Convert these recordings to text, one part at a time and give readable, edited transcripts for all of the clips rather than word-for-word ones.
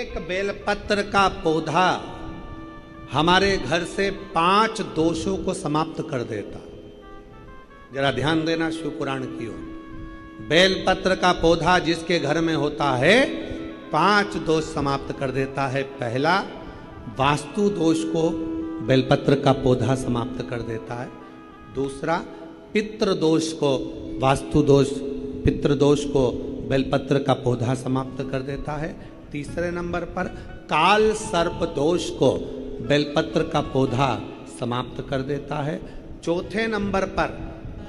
एक बेलपत्र का पौधा हमारे घर से 5 दोषों को समाप्त कर देता। जरा ध्यान देना शिव पुराण की ओर। बेलपत्र का पौधा जिसके घर में होता है 5 दोष समाप्त कर देता है। पहला, वास्तु दोष को बेलपत्र का पौधा समाप्त कर देता है। दूसरा, पितृ दोष को, वास्तु दोष पितृ दोष को बेलपत्र का पौधा समाप्त कर देता है। तीसरे नंबर पर काल सर्प दोष को बेलपत्र का पौधा समाप्त कर देता है। चौथे नंबर पर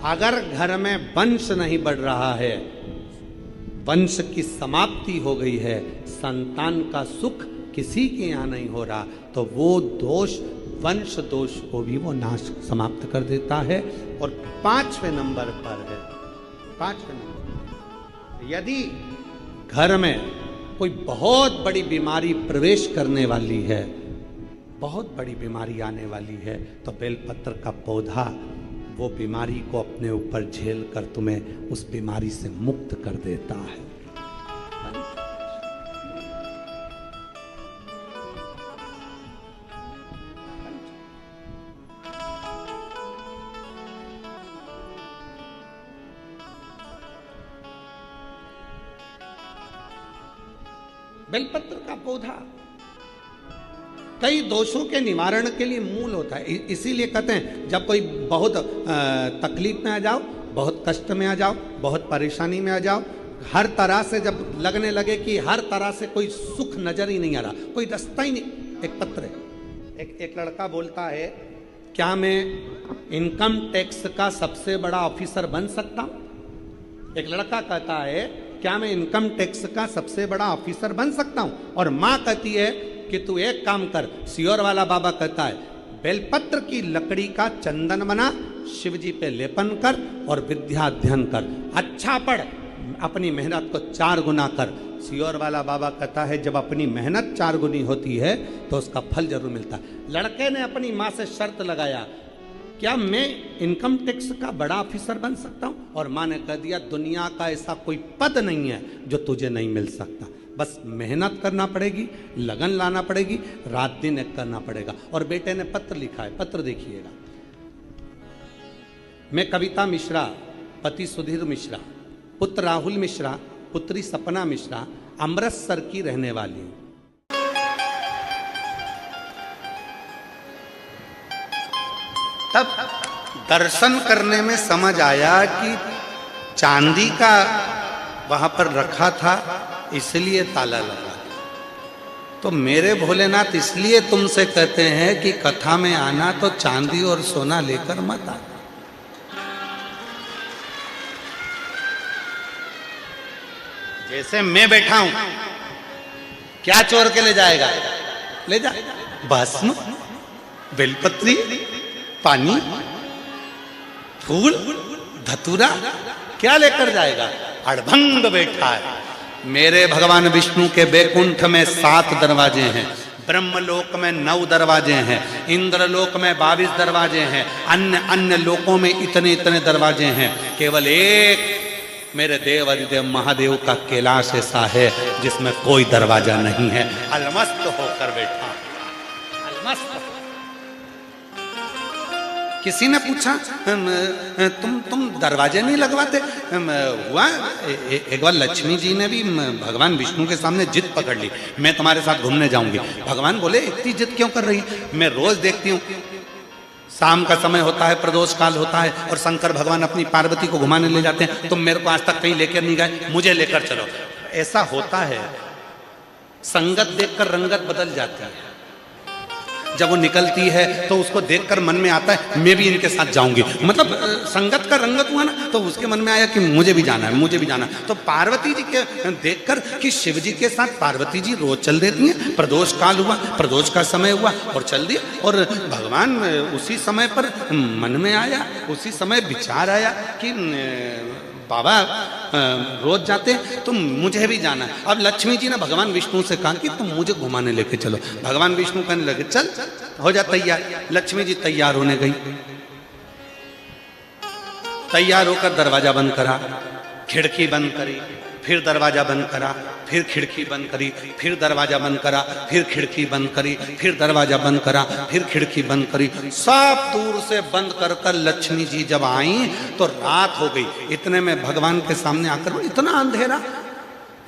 अगर घर में वंश नहीं बढ़ रहा है, वंश की समाप्ति हो गई है, संतान का सुख किसी के यहाँ नहीं हो रहा, तो वो दोष, वंश दोष को भी वो नाश समाप्त कर देता है। और 5वें नंबर पर है, 5वें नंबर, यदि घर में कोई बहुत बड़ी बीमारी प्रवेश करने वाली है, बहुत बड़ी बीमारी आने वाली है, तो बेलपत्र का पौधा वो बीमारी को अपने ऊपर झेल कर तुम्हें उस बीमारी से मुक्त कर देता है। बेलपत्र का पौधा कई दोषों के निवारण के लिए मूल होता है। इसीलिए कहते हैं जब कोई बहुत तकलीफ में आ जाओ, बहुत कष्ट में आ जाओ, बहुत परेशानी में आ जाओ, हर तरह से जब लगने लगे कि हर तरह से कोई सुख नजर ही नहीं आ रहा, कोई रास्ता ही नहीं, एक पत्र है। एक लड़का बोलता है, क्या मैं इनकम टैक्स का सबसे बड़ा ऑफिसर बन सकता हूं? एक लड़का कहता है, क्या मैं इनकम टैक्स का सबसे बड़ा ऑफिसर बन सकता हूं? और माँ कहती है कि तू एक काम कर। सियोर वाला बाबा कहता है, बेलपत्र की लकड़ी का चंदन बना, शिव जी पे लेपन कर और विद्या अध्ययन कर, अच्छा पढ़, अपनी मेहनत को 4 गुना कर। सियोर वाला बाबा कहता है, जब अपनी मेहनत 4 गुनी होती है तो उसका फल जरूर मिलता है। लड़के ने अपनी माँ से शर्त लगाया, क्या मैं इनकम टैक्स का बड़ा ऑफिसर बन सकता हूं? और माँ ने कह दिया, दुनिया का ऐसा कोई पद नहीं है जो तुझे नहीं मिल सकता, बस मेहनत करना पड़ेगी, लगन लाना पड़ेगी, रात दिन एक करना पड़ेगा। और बेटे ने पत्र लिखा है, पत्र देखिएगा। मैं कविता मिश्रा, पति सुधीर मिश्रा, पुत्र राहुल मिश्रा, पुत्री सपना मिश्रा, अमृतसर की रहने वाली हूं। तब दर्शन करने में समझ आया कि चांदी का वहां पर रखा था, इसलिए ताला लगा। तो मेरे भोलेनाथ, इसलिए तुमसे कहते हैं कि कथा में आना तो चांदी और सोना लेकर मत आना। जैसे मैं बैठा हूं, क्या चोर के ले जाएगा? ले जा भस्म, बेलपत्री, पानी, फूल, धतूरा, क्या लेकर जाएगा? अड़भंग बैठा है। मेरे भगवान विष्णु के बैकुंठ में 7 दरवाजे हैं, ब्रह्मलोक में 9 दरवाजे हैं, इंद्रलोक में 22 दरवाजे हैं, अन्य लोकों में इतने इतने दरवाजे हैं। केवल एक मेरे देव अधिदेव महादेव का कैलाश ऐसा है जिसमें कोई दरवाजा नहीं है। अलमस्त होकर बैठा, अलमस्त। किसी ने पूछा, तुम दरवाजे नहीं लगवाते? हुआ एक बार लक्ष्मी जी ने भी भगवान विष्णु के सामने जिद पकड़ ली, मैं तुम्हारे साथ घूमने जाऊंगी। भगवान बोले, इतनी जिद क्यों कर रही है? मैं रोज देखती हूँ, शाम का समय होता है, प्रदोष काल होता है, और शंकर भगवान अपनी पार्वती को घुमाने ले जाते हैं। तुम मेरे को आज तक कहीं लेकर नहीं गए, मुझे लेकर चलो। ऐसा होता है, संगत देखकर रंगत बदल जाती है। जब वो निकलती है तो उसको देखकर मन में आता है, मैं भी इनके साथ जाऊंगी। मतलब संगत का रंगत हुआ ना, तो उसके मन में आया कि मुझे भी जाना है, मुझे भी जाना है। तो पार्वती जी के देखकर कि शिव जी के साथ पार्वती जी रोज चल देती हैं। प्रदोष काल हुआ, प्रदोष का समय हुआ और चल दिया। और भगवान उसी समय पर मन में आया, उसी समय विचार आया कि बाबा रोज जाते हैं तो मुझे भी जाना है। अब लक्ष्मी जी ने भगवान विष्णु से कहा कि तुम मुझे घुमाने लेके चलो। भगवान विष्णु कहने लगे, चल हो जा तैयार। लक्ष्मी जी तैयार होने गई, तैयार होकर दरवाजा बंद करा, खिड़की बंद करी, फिर दरवाजा बंद करा, फिर खिड़की बंद करी, फिर दरवाजा बंद करा, फिर खिड़की बंद करी, फिर दरवाजा बंद करा, फिर खिड़की बंद करी। सब दूर से बंद कर कर लक्ष्मी जी जब आई तो रात हो गई। इतने में भगवान के सामने आकर, इतना अंधेरा,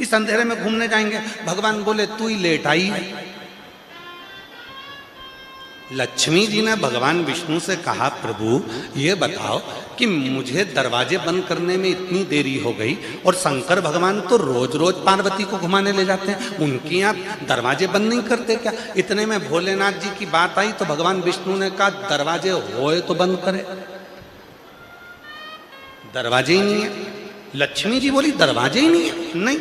इस अंधेरे में घूमने जाएंगे? भगवान बोले तू ही लेट आई है। लक्ष्मी जी ने भगवान विष्णु से कहा, प्रभु ये बताओ कि मुझे दरवाजे बंद करने में इतनी देरी हो गई और शंकर भगवान तो रोज रोज पार्वती को घुमाने ले जाते हैं, उनके यहाँ दरवाजे बंद नहीं करते क्या? इतने में भोलेनाथ जी की बात आई तो भगवान विष्णु ने कहा दरवाजे होए तो बंद करे, दरवाजे ही नहीं है। लक्ष्मी जी बोली दरवाजे ही नहीं है। नहीं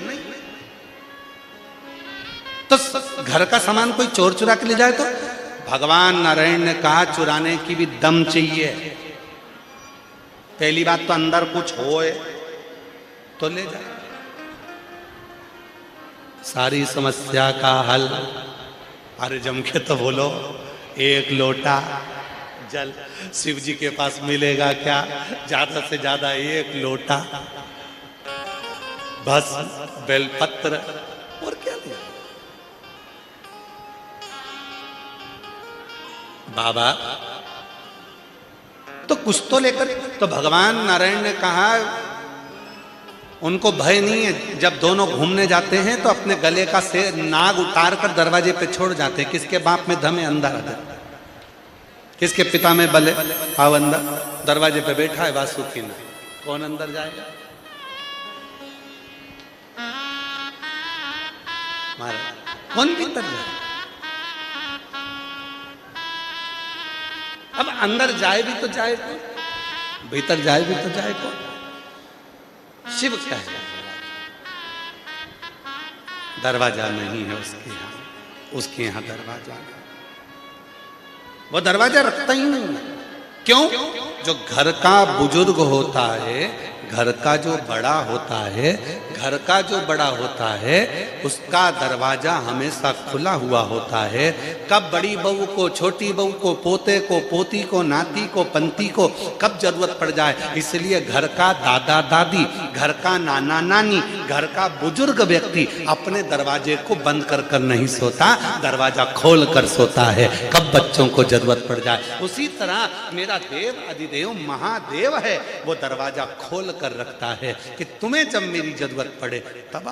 तो घर का सामान कोई चोर चुरा के ले जाए तो? भगवान नारायण ने कहा चुराने की भी दम चाहिए। पहली बात तो अंदर कुछ होए तो ले जाए। सारी समस्या का हल, अरे जम के तो बोलो, एक लोटा जल शिव जी के पास मिलेगा क्या? ज्यादा से ज्यादा एक लोटा, बस बेलपत्र, और क्या ले? बाबा तो कुछ तो लेकर। तो भगवान नारायण ने कहा उनको भय नहीं है, जब दोनों घूमने जाते हैं तो अपने गले का से नाग उतार कर दरवाजे पे छोड़ जाते हैं। किसके बाप में धम है? अंदर आ जाए। किसके पिता में बल है? आओ अंदर। दरवाजे पे बैठा है वासुकी नाग, कौन अंदर जाएगा? महाराज कौन भीतर जाए? अब अंदर जाए भी तो जाए कौन, भीतर जाए भी तो जाए कौन? शिव क्या है? दरवाजा नहीं है उसके यहाँ, उसके यहाँ दरवाजा है। वो दरवाजा रखता ही नहीं है। क्यों? जो घर का बुजुर्ग होता है, घर का जो बड़ा होता है, घर का जो बड़ा होता है, उसका दरवाजा हमेशा खुला हुआ होता है। कब बड़ी बहू को, छोटी बहू को, पोते को, पोती को, नाती को, पंती को कब जरूरत पड़ जाए, इसलिए घर का दादा दादी, घर का नाना नानी, घर का बुजुर्ग व्यक्ति अपने दरवाजे को बंद कर कर नहीं सोता, दरवाजा खोल कर सोता है, कब बच्चों को जरूरत पड़ जाए। उसी तरह मेरा देव अधिदेव महादेव है, वो दरवाजा खोल कर रखता है कि तुम्हें जब मेरी जरूरत पड़े तब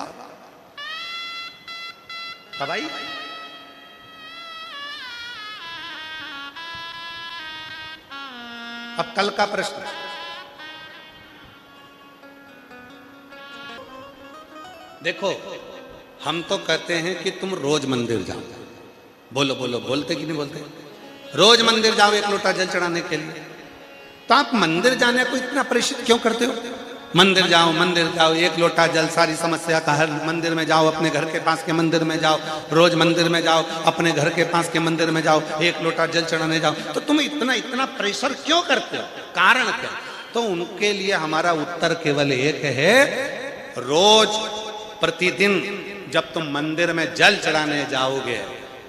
आई। अब कल का प्रश्न, देखो हम तो कहते हैं कि तुम रोज मंदिर जाओ। बोलो बोलो, बोलते कि नहीं बोलते? रोज मंदिर जाओ एक लोटा जल चढ़ाने के लिए। तो आप मंदिर जाने को इतना प्रेषित क्यों करते हो? मंदिर जाओ, एक लोटा जल, सारी समस्या का हल। मंदिर में जाओ, अपने घर के पास के मंदिर में जाओ, रोज मंदिर में जाओ, अपने घर के पास के मंदिर में जाओ, एक लोटा जल चढ़ाने जाओ। तो तुम इतना प्रेशर क्यों करते हो? कारण क्या? तो उनके लिए हमारा उत्तर केवल एक है, रोज प्रतिदिन जब तुम मंदिर में जल चढ़ाने जाओगे,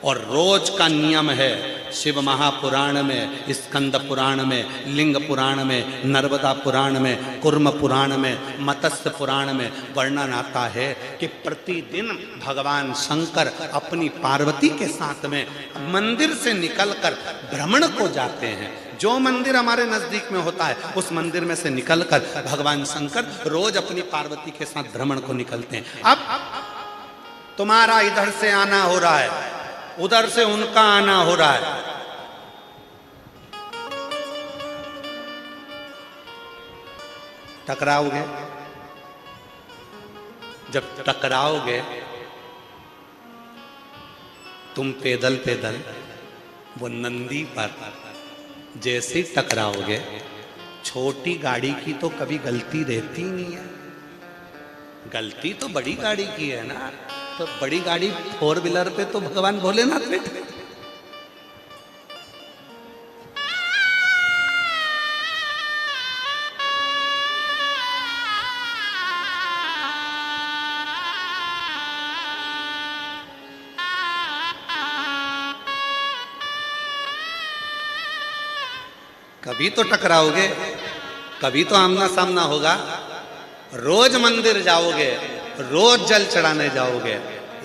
और रोज का नियम है, शिव महापुराण में, स्कंद पुराण में, लिंग पुराण में, नर्मदा पुराण में, कुर्म पुराण में, मत्स्य पुराण में वर्णन आता है कि प्रतिदिन भगवान शंकर अपनी पार्वती के साथ में मंदिर से निकलकर भ्रमण को जाते हैं। जो मंदिर हमारे नजदीक में होता है उस मंदिर में से निकलकर भगवान शंकर रोज अपनी पार्वती के साथ भ्रमण को निकलते हैं। अब तुम्हारा इधर से आना हो रहा है, उधर से उनका आना हो रहा है, टकराओगे। जब टकराओगे तुम पैदल पैदल, वो नंदी पर जैसे टकराओगे, छोटी गाड़ी की तो कभी गलती रहती नहीं है, गलती तो बड़ी गाड़ी की है ना। तो बड़ी गाड़ी फोर व्हीलर पे तो भगवान भोलेनाथ बैठे। कभी तो टकराओगे, कभी तो आमना सामना होगा। रोज मंदिर जाओगे, रोज जल चढ़ाने जाओगे,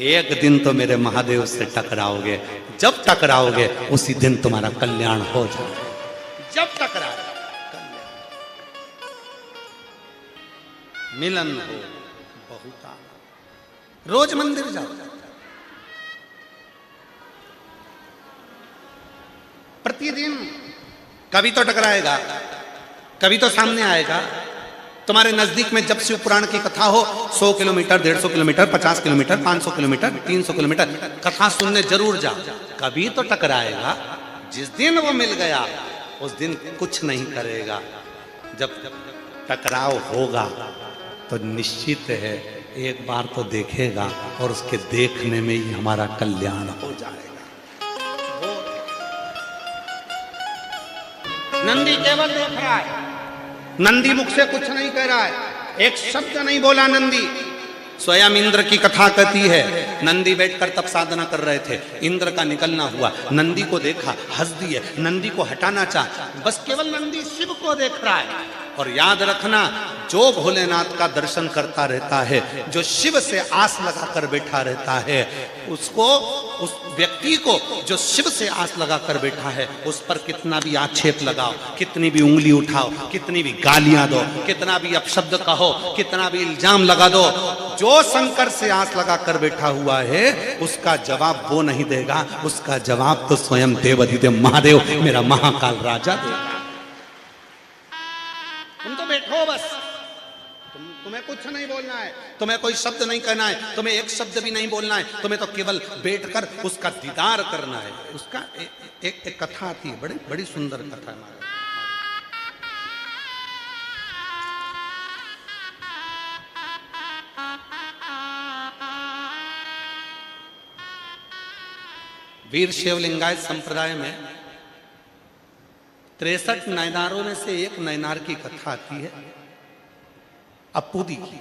एक दिन तो मेरे महादेव से टकराओगे। जब टकराओगे उसी दिन तुम्हारा कल्याण हो जाएगा। जब टकराओ मिलन हो बहुत आ। रोज मंदिर जाओ, प्रतिदिन। कभी तो टकराएगा, कभी तो सामने आएगा। तुम्हारे नजदीक में जब शिव पुराण की कथा हो, 100 kilometre, 150 kilometre, 50 kilometre, 500 kilometre, 300 kilometre कथा सुनने जरूर जाओ। कभी तो टकराएगा। जिस दिन वो मिल गया उस दिन कुछ नहीं करेगा। जब टकराव होगा तो निश्चित है एक बार तो देखेगा और उसके देखने में ही हमारा कल्याण हो जाएगा। नंदी केवल देख रहा है, नंदी मुख से कुछ नहीं कह रहा है, एक शब्द नहीं बोला नंदी। स्वयं इंद्र की कथा कहती है, नंदी बैठकर तप साधना कर रहे थे, इंद्र का निकलना हुआ, नंदी को देखा, हंस दिए, नंदी को हटाना चाहा, बस केवल नंदी शिव को देख रहा है। और याद रखना, जो भोलेनाथ का दर्शन करता रहता है, जो शिव से आस लगाकर बैठा रहता है, उसको, उस व्यक्ति को जो शिव से आस लगाकर बैठा है, उस पर कितना भी आक्षेप लगाओ, कितनी भी उंगली उठाओ, कितनी भी गालियां दो, कितना भी अपशब्द कहो, कितना भी इल्जाम लगा दो, जो शंकर से आस लगाकर बैठा हुआ है उसका जवाब वो नहीं देगा, उसका जवाब तो स्वयं देवाधिदेव महादेव, मेरा महाकाल राजा देगा। तुम तो बैठो बस, तुम्हें कुछ नहीं बोलना है, तुम्हें कोई शब्द नहीं कहना है, तुम्हें एक शब्द भी नहीं बोलना है, तुम्हें तो केवल बैठकर उसका दीदार करना है। उसका एक कथा आती है, बड़ी बड़ी सुंदर कथा है। वीर शिवलिंगायत संप्रदाय में 63 नयनारों में से एक नयनार की कथा आती है, अप्पूदी की।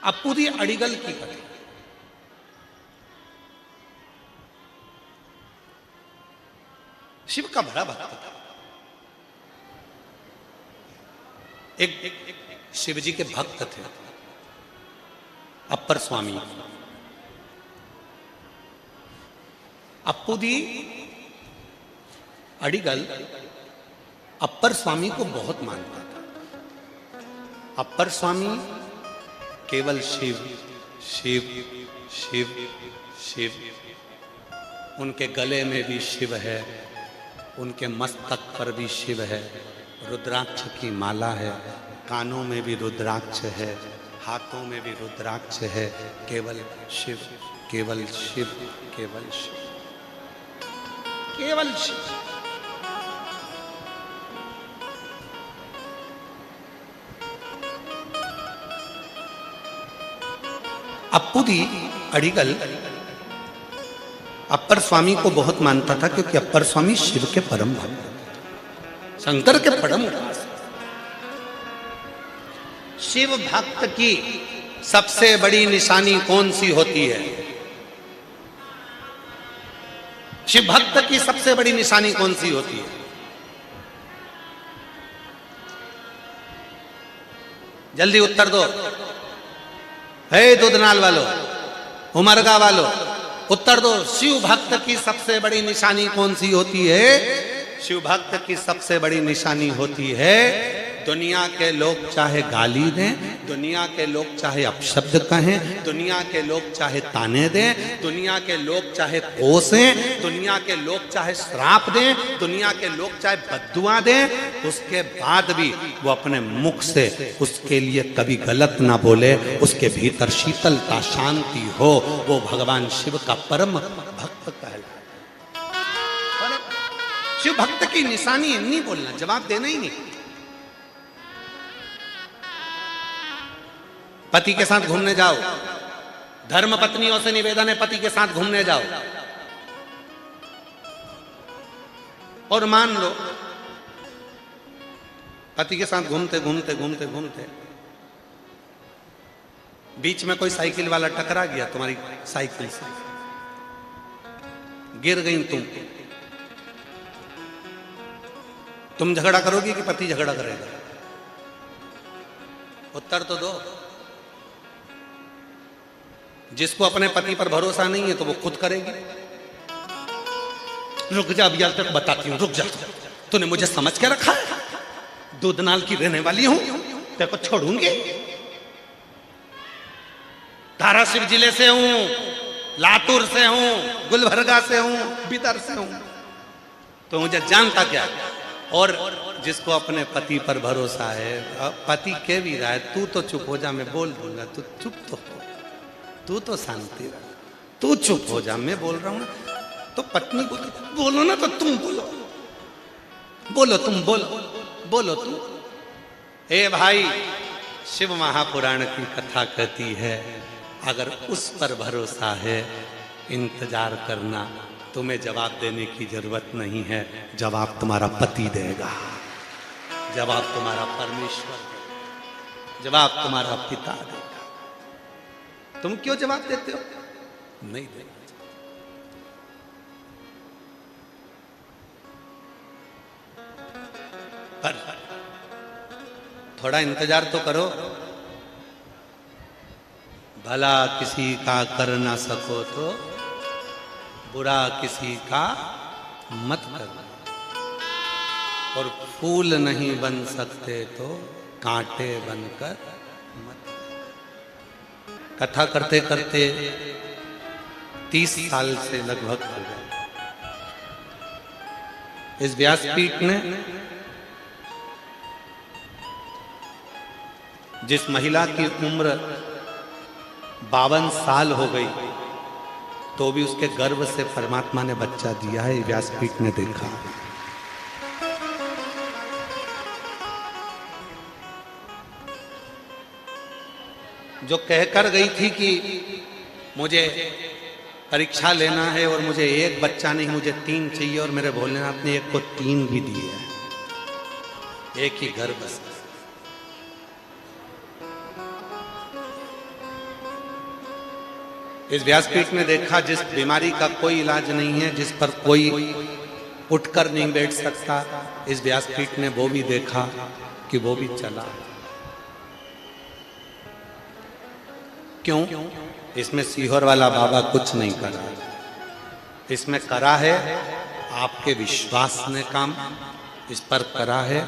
अप्पूदी अड़िगल की कथा। शिव का बड़ा भक्त था। एक शिव जी के भक्त थे, अप्पर स्वामी। अप्पूदी अड़िगल अप्पर स्वामी को बहुत मानता था। अप्पर स्वामी केवल शिव शिव शिव शिव, उनके गले में भी शिव है, उनके मस्तक पर भी शिव है, रुद्राक्ष की माला है, कानों में भी रुद्राक्ष है, हाथों में भी रुद्राक्ष है, केवल शिव केवल शिव केवल शिव केवल शिव। अप्पूदी अड़िगल अप्पर स्वामी को बहुत मानता था, क्योंकि अप्पर स्वामी शिव के परम भक्त, शंकर के परम दास। शिव भक्त की सबसे बड़ी निशानी कौन सी होती है? शिव भक्त की सबसे बड़ी निशानी कौन सी होती है? जल्दी उत्तर दो। हे दूधनाल वालों, उमरगा वालों, उत्तर दो। शिव भक्त की सबसे बड़ी निशानी कौन सी होती है? शिव भक्त की सबसे बड़ी निशानी होती है, दुनिया के लोग चाहे गाली दें, दुनिया के लोग चाहे अपशब्द कहें, दुनिया के लोग चाहे ताने दें, दुनिया के लोग चाहे कोसें, दुनिया के लोग चाहे श्राप दें, दुनिया के लोग चाहे बद्दुआ दें, उसके बाद भी वो अपने मुख से उसके लिए कभी गलत ना बोले, उसके भीतर शीतलता शांति हो, वो भगवान शिव का परम भक्त कहलाए। शिव भक्त की निशानी नहीं बोलना, जवाब देना ही नहीं। पति के साथ घूमने जाओ, धर्म पत्नियों से निवेदन है, पति के साथ घूमने जाओ और मान लो पति के साथ घूमते घूमते घूमते घूमते बीच में कोई साइकिल वाला टकरा गया तुम्हारी साइकिल से, गिर गई तुम झगड़ा करोगी कि पति झगड़ा करेगा? उत्तर तो दो। जिसको अपने पति पर भरोसा नहीं है तो वो खुद करेगी। रुक जा, अभी तक बताती हूँ, रुक जा। तूने मुझे समझ के रखा है? दूधनाल की रहने वाली हूं, तेरे को छोड़ूंगी? धाराशिव जिले से हूं, लातूर से हूं, गुलबर्गा से हूं, बिदर से हूं, तो मुझे जानता क्या। और जिसको अपने पति पर भरोसा है, पति कह भी रहा है तू तो चुप हो जा, मैं बोल दूंगा, तू चुप तो हो, तू तो शांति रह, तू चुप हो जा, मैं बोल रहा हूं ना। तो पत्नी बोलो ना, तो तुम बोलो, बोलो तुम, बोलो बोलो तुम। ए भाई, शिव महापुराण की कथा कहती है अगर उस पर भरोसा है, इंतजार करना, तुम्हें जवाब देने की जरूरत नहीं है। जवाब तुम्हारा पति देगा, जवाब तुम्हारा परमेश्वर देगा, जवाब तुम्हारा पिता देगा। तुम क्यों जवाब देते हो? नहीं देगा। पर थोड़ा इंतजार तो करो। भला किसी का कर ना सको तो बुरा किसी का मत करना, और फूल नहीं बन सकते तो कांटे बनकर मत। कथा करते करते 30 साल से लगभग हो गए। इस व्यासपीठ ने जिस महिला की उम्र 52 साल हो गई तो भी उसके गर्भ से परमात्मा ने बच्चा दिया है, व्यासपीठ ने देखा। जो कहकर गई थी कि मुझे परीक्षा लेना है और मुझे एक बच्चा नहीं, मुझे 3 चाहिए, और मेरे भोलेनाथ ने एक को 3 भी दिए हैं, एक ही गर्भ से। इस व्यासपीठ ने देखा जिस बीमारी का कोई इलाज नहीं है, जिस पर कोई उठकर नहीं बैठ सकता, इस व्यासपीठ ने वो भी देखा कि वो भी चला। क्यों? इसमें सीहोर वाला बाबा कुछ नहीं करा, इसमें करा है आपके विश्वास ने काम, इस पर करा है